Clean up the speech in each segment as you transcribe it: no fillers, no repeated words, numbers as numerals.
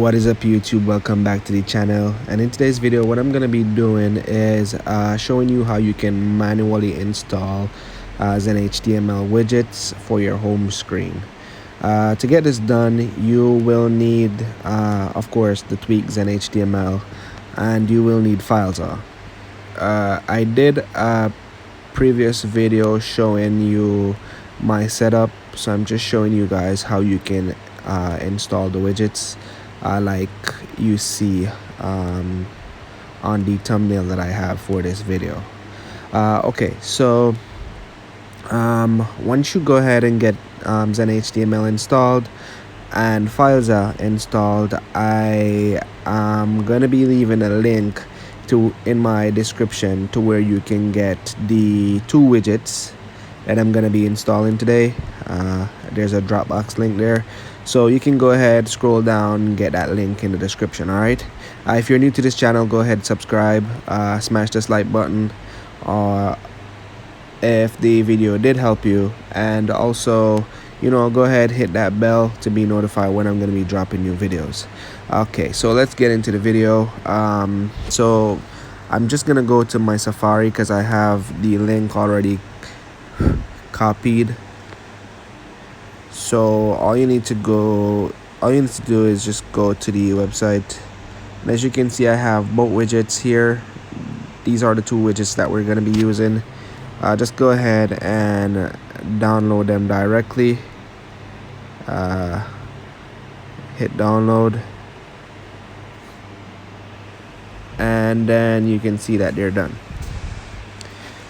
What is up YouTube, welcome back to the channel. And in today's video what I'm going to be doing is showing you how you can manually install xenHTML widgets for your home screen. To get this done you will need of course the Twix xenHTML, and you will need Filza. I did a previous video showing you my setup, so I'm just showing you guys how you can install the widgets like you see on the thumbnail that I have for this video. Okay, so once you go ahead and get xenHTML installed and Filza installed, I am gonna be leaving a link in my description to where you can get the two widgets that I'm gonna be installing today. There's a Dropbox link there, so you can go ahead, scroll down, and get that link in the description. All right, if you're new to this channel, go ahead, subscribe, smash this like button if the video did help you, and also go ahead, hit that bell to be notified when I'm going to be dropping new videos. Okay, so let's get into the video. So I'm just gonna go to my Safari because I have the link already copied. So all you need to do is just go to the website, and as you can see I have both widgets here. These are the two widgets that we're going to be using. Just go ahead and download them directly. Hit download, and then you can see that they're done.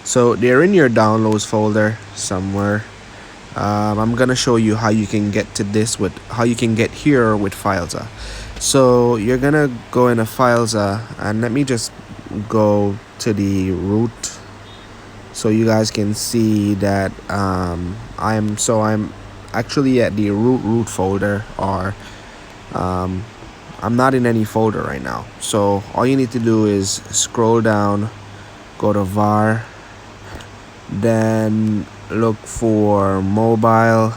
So they're in your downloads folder somewhere. I'm gonna show you how you can get to this with here with Filza. So you're gonna go into Filza, and let me just go to the root so you guys can see that I'm actually at the root folder, or I'm not in any folder right now. So all you need to do is scroll down, go to var, then look for mobile.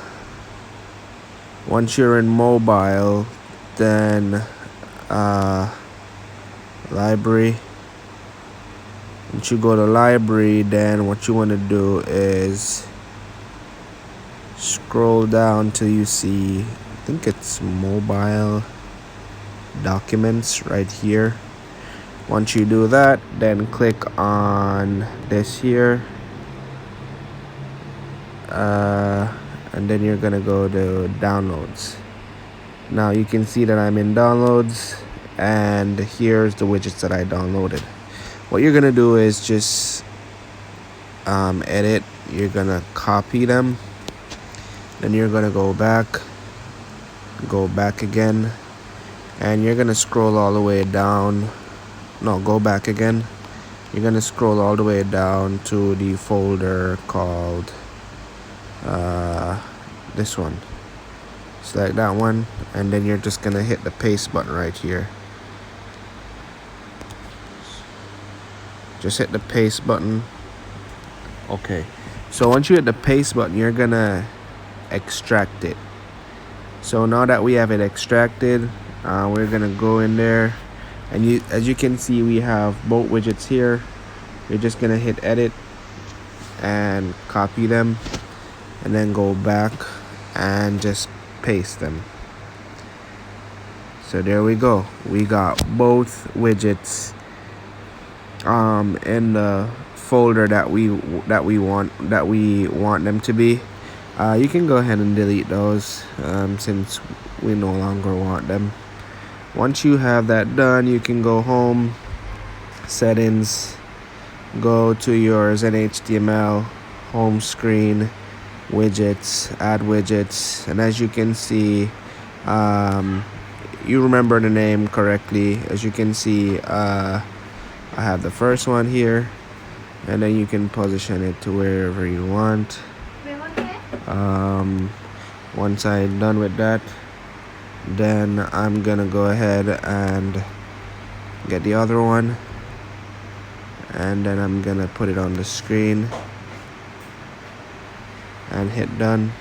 Once you're in mobile, then library. Once you go to library, then what you want to do is scroll down till you see, I think it's mobile documents right here. Once you do that, then click on this here, and then you're gonna go to downloads. Now you can see that I'm in downloads, and here's the widgets that I downloaded. What you're gonna do is just edit. You're gonna copy them, then you're gonna go back again, and you're gonna scroll all the way down. No, go back again. You're gonna scroll all the way down to the folder called this one. Select that one, and then you're just gonna hit the paste button right here. Just hit the paste button. Okay, so once you hit the paste button, you're gonna extract it. So now that we have it extracted, we're gonna go in there, and as you can see we have both widgets here. You're just gonna hit edit and copy them, and then go back and just paste them. So there we go, we got both widgets in the folder that we want them to be. You can go ahead and delete those since we no longer want them. Once you have that done, you can go home, settings, go to your xenHTML, home screen, widgets, add widgets, and as you can see, you remember the name correctly. As you can see, I have the first one here, and then you can position it to wherever you want. Once I'm done with that, then I'm gonna go ahead and get the other one, and then I'm gonna put it on the screen and hit done.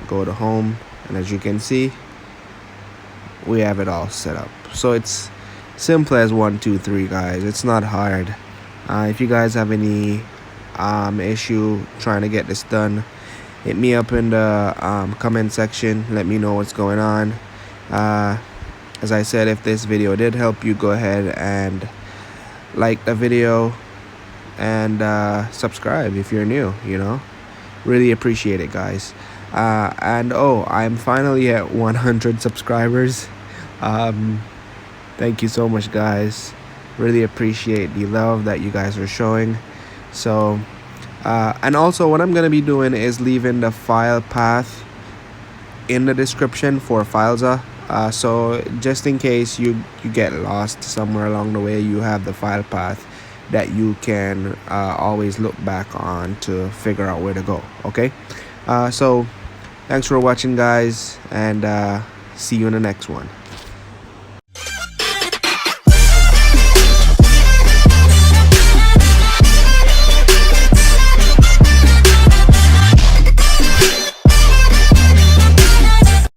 Go to home, and as you can see, we have it all set up. So it's simple as 1 2 3, guys. It's not hard. If you guys have any issue trying to get this done, hit me up in the comment section. Let me know what's going on. As I said, if this video did help you, go ahead and like the video and subscribe if you're new. Really appreciate it, guys. And I'm finally at 100 subscribers. Thank you so much, guys. Really appreciate the love that you guys are showing. So and also what I'm gonna be doing is leaving the file path in the description for Filza. So just in case you get lost somewhere along the way, you have the file path that you can always look back on to figure out where to go. Okay, so thanks for watching, guys, and see you in the next one.